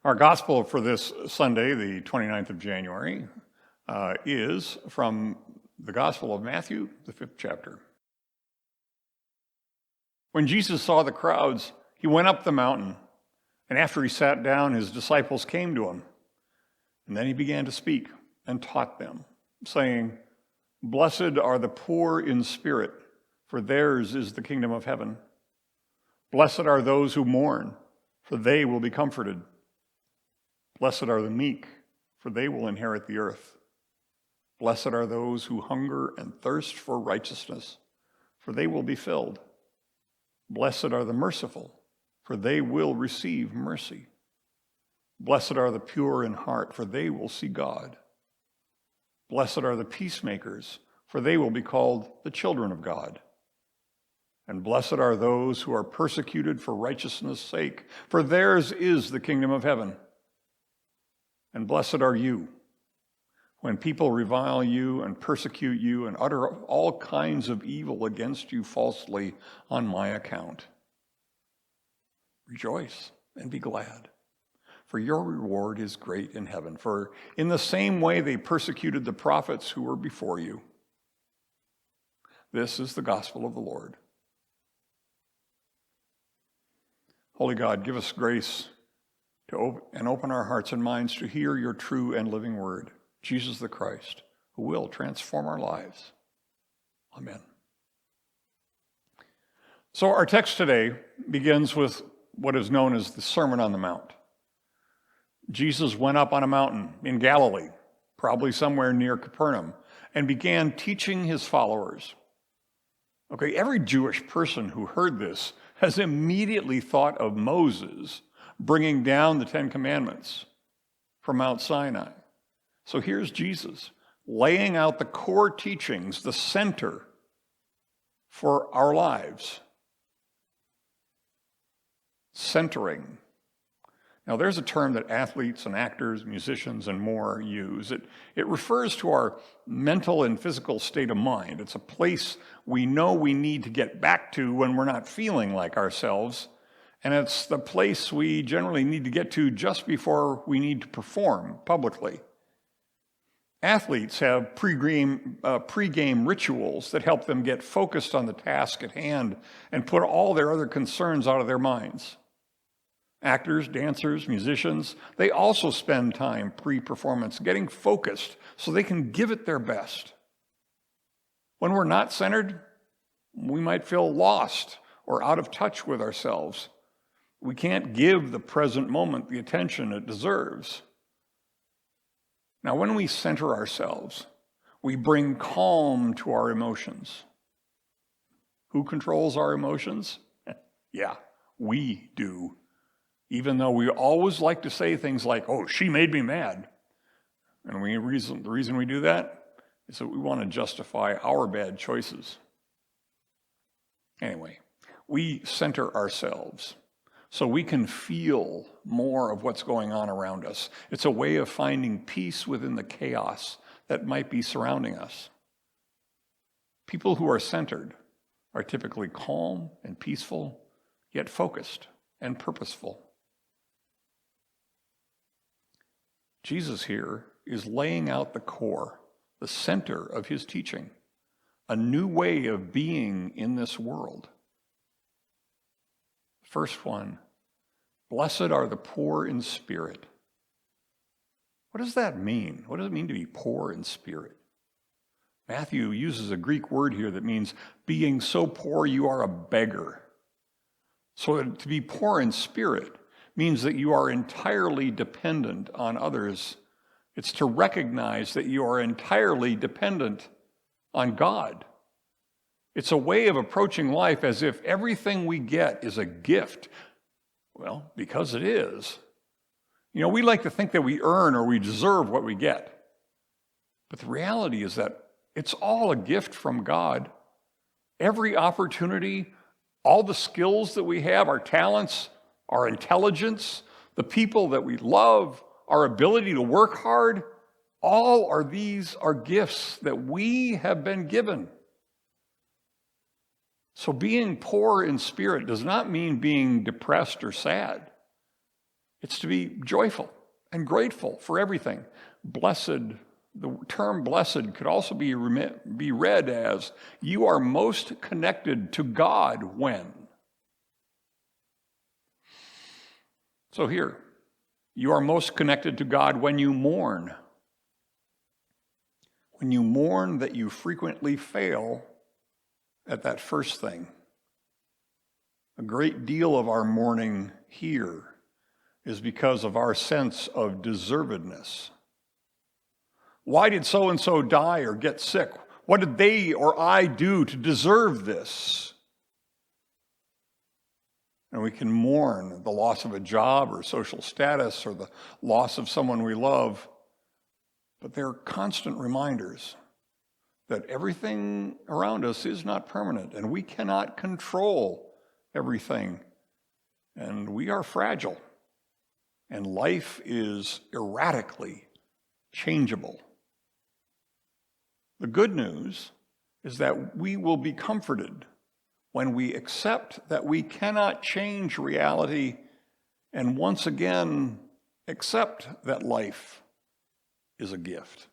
Our gospel for this Sunday, the 29th of January, is from the Gospel of Matthew, the 5th chapter. When Jesus saw the crowds, he went up the mountain, and after he sat down, his disciples came to him. And then he began to speak and taught them, saying, "Blessed are the poor in spirit, for theirs is the kingdom of heaven. Blessed are those who mourn, for they will be comforted. Blessed are the meek, for they will inherit the earth. Blessed are those who hunger and thirst for righteousness, for they will be filled. Blessed are the merciful, for they will receive mercy. Blessed are the pure in heart, for they will see God. Blessed are the peacemakers, for they will be called the children of God. And blessed are those who are persecuted for righteousness' sake, for theirs is the kingdom of heaven. And blessed are you when people revile you and persecute you and utter all kinds of evil against you falsely on my account. Rejoice and be glad, for your reward is great in heaven. For in the same way they persecuted the prophets who were before you." This is the gospel of the Lord. Holy God, give us grace to open our hearts and minds to hear your true and living word, Jesus the Christ, who will transform our lives. Amen. So our text today begins with what is known as the Sermon on the Mount. Jesus went up on a mountain in Galilee, probably somewhere near Capernum, and began teaching his followers. Okay, every Jewish person who heard this has immediately thought of Moses bringing down the Ten Commandments from Mount Sinai. So here's Jesus laying out the core teachings, the center for our lives. Centering. Now there's a term that athletes and actors, musicians, and more use. It refers to our mental and physical state of mind. It's a place we know we need to get back to when we're not feeling like ourselves. And it's the place we generally need to get to just before we need to perform publicly. Athletes have pre-game rituals that help them get focused on the task at hand and put all their other concerns out of their minds. Actors, dancers, musicians, they also spend time pre-performance getting focused so they can give it their best. When we're not centered, we might feel lost or out of touch with ourselves. We can't give the present moment the attention it deserves. Now, when we center ourselves, we bring calm to our emotions. Who controls our emotions? Yeah, we do. Even though we always like to say things like, "Oh, she made me mad." And the reason we do that is that we want to justify our bad choices. Anyway, we center ourselves so we can feel more of what's going on around us. It's a way of finding peace within the chaos that might be surrounding us. People who are centered are typically calm and peaceful, yet focused and purposeful. Jesus here is laying out the core, the center of his teaching, a new way of being in this world. First one, blessed are the poor in spirit. What does that mean? What does it mean to be poor in spirit? Matthew uses a Greek word here that means being so poor you are a beggar. So to be poor in spirit means that you are entirely dependent on others. It's to recognize that you are entirely dependent on God. It's a way of approaching life as if everything we get is a gift. Well, because it is. You know, we like to think that we earn or we deserve what we get. But the reality is that it's all a gift from God. Every opportunity, all the skills that we have, our talents, our intelligence, the people that we love, our ability to work hard, these are gifts that we have been given. So being poor in spirit does not mean being depressed or sad. It's to be joyful and grateful for everything. Blessed, the term blessed could also be read as you are most connected to God when. So here, you are most connected to God when you mourn. When you mourn that you frequently fail at that first thing. A great deal of our mourning here is because of our sense of deservedness. Why did so-and-so die or get sick? What did they or I do to deserve this? And we can mourn the loss of a job or social status or the loss of someone we love, but they're constant reminders that everything around us is not permanent and we cannot control everything. And we are fragile. And life is erratically changeable. The good news is that we will be comforted when we accept that we cannot change reality and once again accept that life is a gift.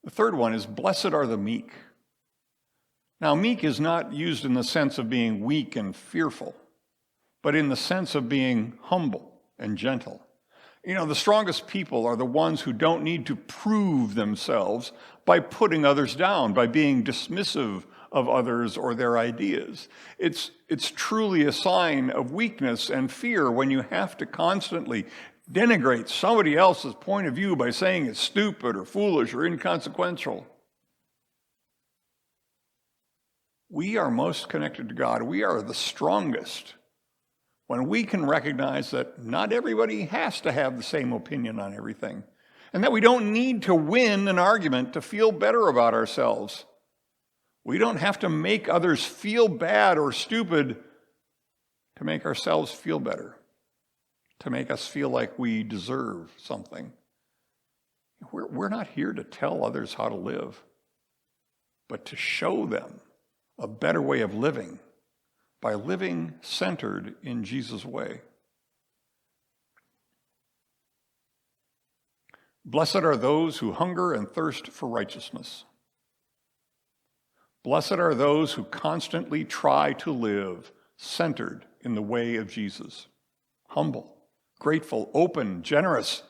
The third one is, blessed are the meek. Now, meek is not used in the sense of being weak and fearful, but in the sense of being humble and gentle. You know, the strongest people are the ones who don't need to prove themselves by putting others down, by being dismissive of others or their ideas. It's truly a sign of weakness and fear when you have to constantly denigrate somebody else's point of view by saying it's stupid or foolish or inconsequential. We are most connected to God. We are the strongest when we can recognize that not everybody has to have the same opinion on everything, and that we don't need to win an argument to feel better about ourselves. We don't have to make others feel bad or stupid to make ourselves feel better, to make us feel like we deserve something. We're not here to tell others how to live, but to show them a better way of living by living centered in Jesus' way. Blessed are those who hunger and thirst for righteousness. Blessed are those who constantly try to live centered in the way of Jesus. Humble, grateful, open, generous.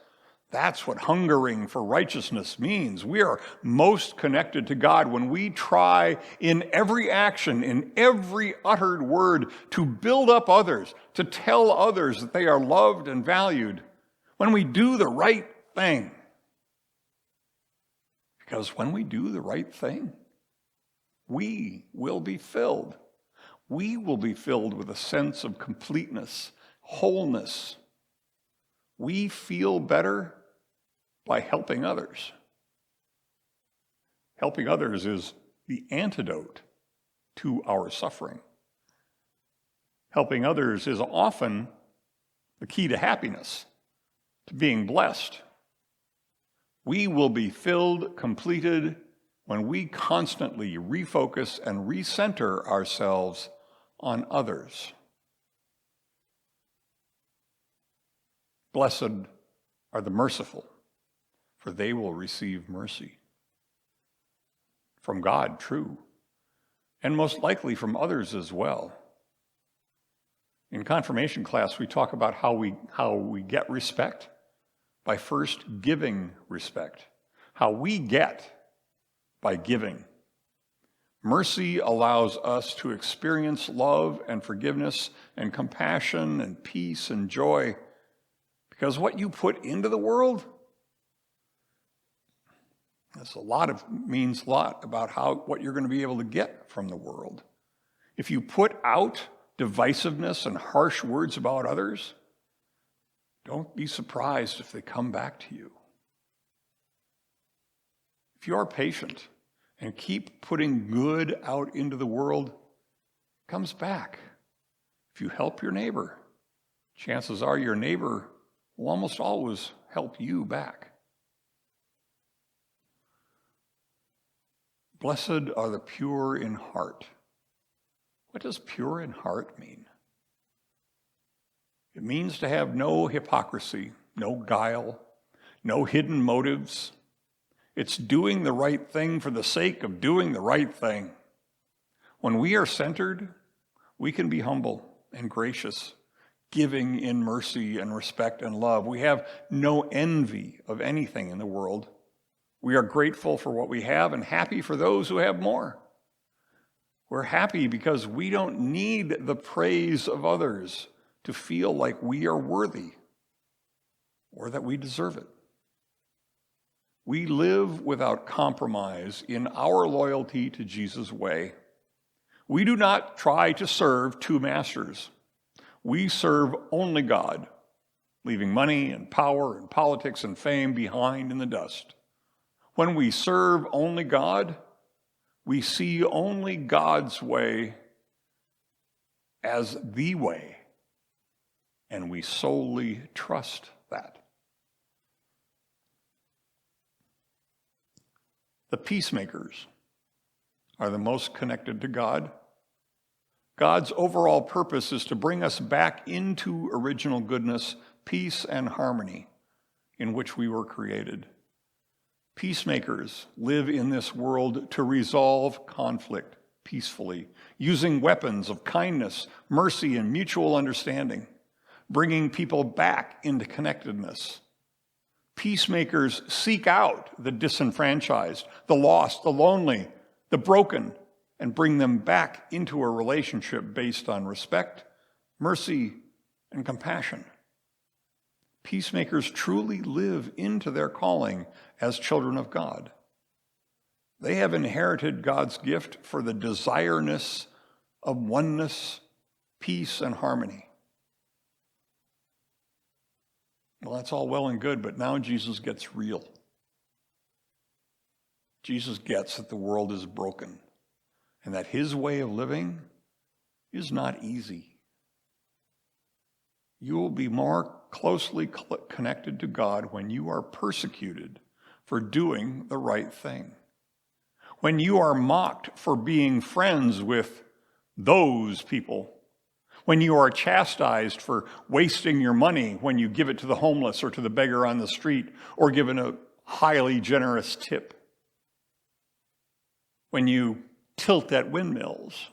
That's what hungering for righteousness means. We are most connected to God when we try in every action, in every uttered word, to build up others, to tell others that they are loved and valued, when we do the right thing. Because when we do the right thing, we will be filled. We will be filled with a sense of completeness, wholeness. We feel better by helping others. Helping others is the antidote to our suffering. Helping others is often the key to happiness, to being blessed. We will be filled, completed, when we constantly refocus and recenter ourselves on others. Blessed are the merciful, for they will receive mercy. From God, true, and most likely from others as well. In confirmation class, we talk about how we get respect by first giving respect. How we get by giving. Mercy allows us to experience love and forgiveness and compassion and peace and joy, because what you put into the world, means a lot about what you're going to be able to get from the world. If you put out divisiveness and harsh words about others, don't be surprised if they come back to you. If you are patient and keep putting good out into the world, it comes back. If you help your neighbor, chances are your neighbor will almost always help you back. Blessed are the pure in heart, What does pure in heart mean? It means to have no hypocrisy, no guile, no hidden motives. It's doing the right thing for the sake of doing the right thing. When we are centered, we can be humble and gracious, giving in mercy and respect and love. We have no envy of anything in the world. We are grateful for what we have and happy for those who have more. We're happy because we don't need the praise of others to feel like we are worthy or that we deserve it. We live without compromise in our loyalty to Jesus' way. We do not try to serve two masters. We serve only God, leaving money and power and politics and fame behind in the dust. When we serve only God, we see only God's way as the way, and we solely trust that. The peacemakers are the most connected to God. God's overall purpose is to bring us back into original goodness, peace, and harmony in which we were created. Peacemakers live in this world to resolve conflict peacefully, using weapons of kindness, mercy, and mutual understanding, bringing people back into connectedness. Peacemakers seek out the disenfranchised, the lost, the lonely, the broken, and bring them back into a relationship based on respect, mercy, and compassion. Peacemakers truly live into their calling as children of God. They have inherited God's gift for the desireness of oneness, peace, and harmony. Well, that's all well and good, but now Jesus gets real. Jesus gets that the world is broken and that his way of living is not easy. You will be more closely connected to God when you are persecuted for doing the right thing. When you are mocked for being friends with those people. When you are chastised for wasting your money when you give it to the homeless or to the beggar on the street or given a highly generous tip. When you tilt at windmills.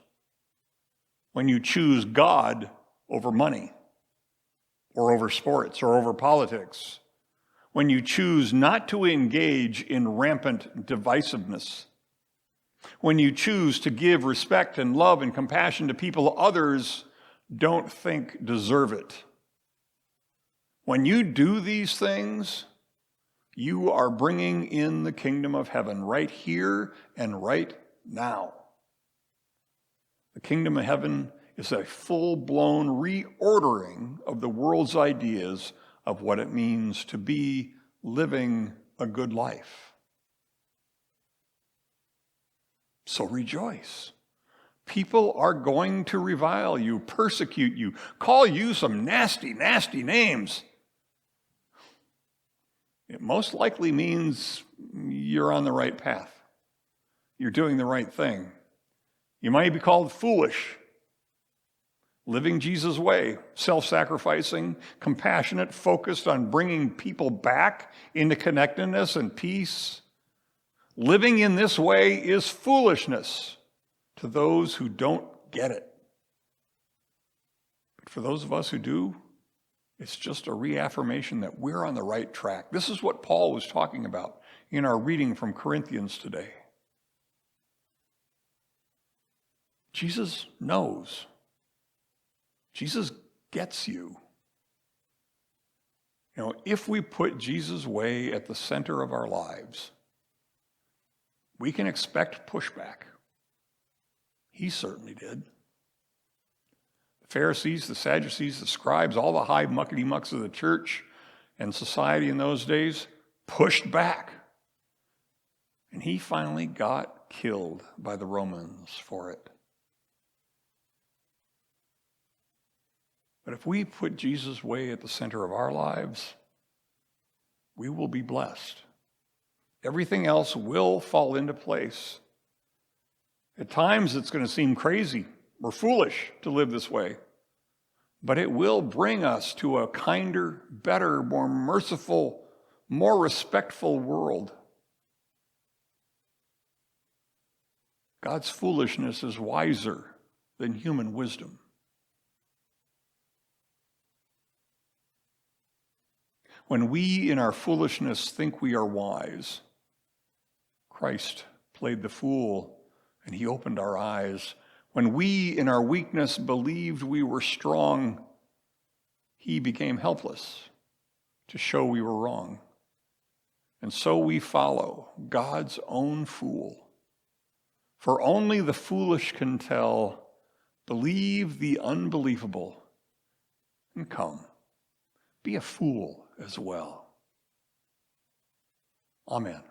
When you choose God over money or over sports or over politics. When you choose not to engage in rampant divisiveness. When you choose to give respect and love and compassion to people others don't think deserve it. When you do these things, you are bringing in the kingdom of heaven right here and right now. The kingdom of heaven is a full-blown reordering of the world's ideas of what it means to be living a good life. So rejoice. People are going to revile you, persecute you, call you some nasty, nasty names. It most likely means you're on the right path. You're doing the right thing. You might be called foolish, living Jesus' way, self-sacrificing, compassionate, focused on bringing people back into connectedness and peace. Living in this way is foolishness to those who don't get it. But for those of us who do, it's just a reaffirmation that we're on the right track. This is what Paul was talking about in our reading from Corinthians today. Jesus knows. Jesus gets you. You know, if we put Jesus' way at the center of our lives, we can expect pushback. He certainly did. The Pharisees, the Sadducees, the scribes, all the high muckety-mucks of the church and society in those days pushed back. And he finally got killed by the Romans for it. But if we put Jesus' way at the center of our lives, we will be blessed. Everything else will fall into place. At times, it's going to seem crazy. We're foolish to live this way, but it will bring us to a kinder, better, more merciful, more respectful world. God's foolishness is wiser than human wisdom. When we in our foolishness think we are wise, Christ played the fool and he opened our eyes. When we in our weakness believed we were strong, he became helpless to show we were wrong. And so we follow God's own fool. For only the foolish can tell, believe the unbelievable, and come, be a fool as well. Amen.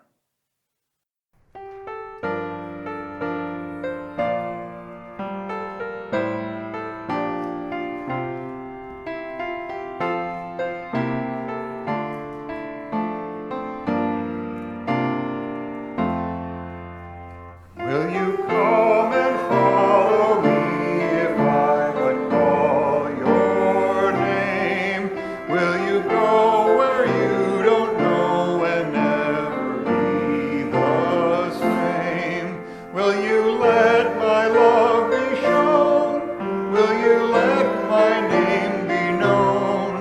Will you come and follow me if I but call your name? Will you go where you don't know and never be the same? Will you let my love be shown? Will you let my name be known?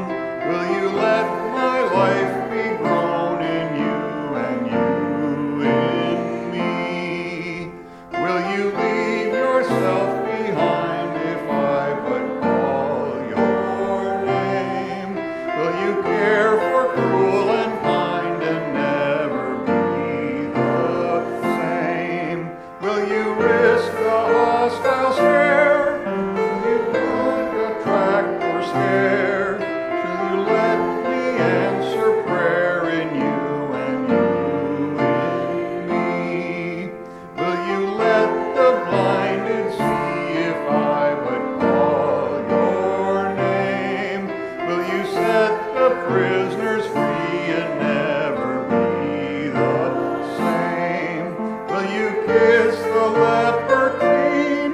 Will you let my life be grown in you and you in me? Will you leave yourself behind if I but call your name? Will you care for cruel and kind and never be the same? Will you risk the hostile stare? Will you not attract or scare? Shall you let me answer prayer in you and you in me? Will you let the blinded see if I but call your name? Will you set the prisoners free and never be the same? Will you kiss the leper clean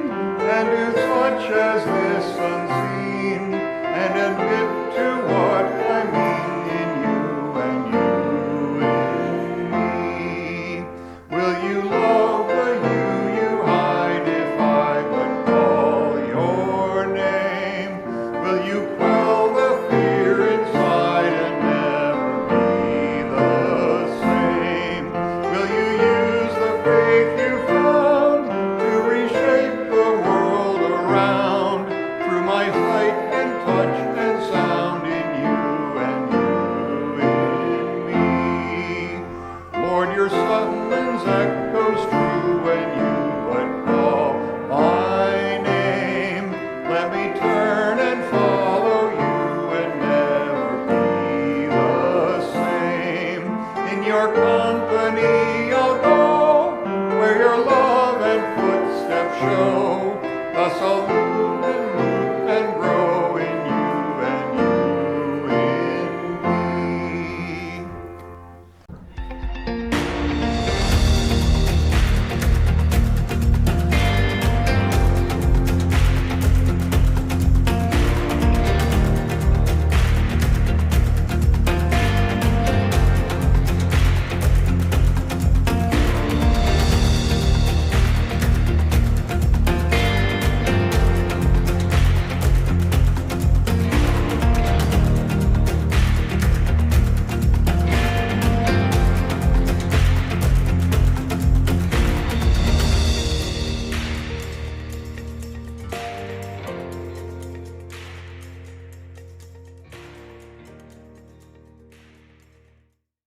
and do such as this unseen and admit to what I mean in you and you in me? Will you love the you hide if I but call your name? Will you quell the fear inside and never be the same? Will you use the faith you found to reshape the world around through my sight and touch and sound in you and you in me? Lord, your summons echoes true when you but call my name. Let me turn and follow you and never be the same. In your company I'll go, where your love and footsteps show.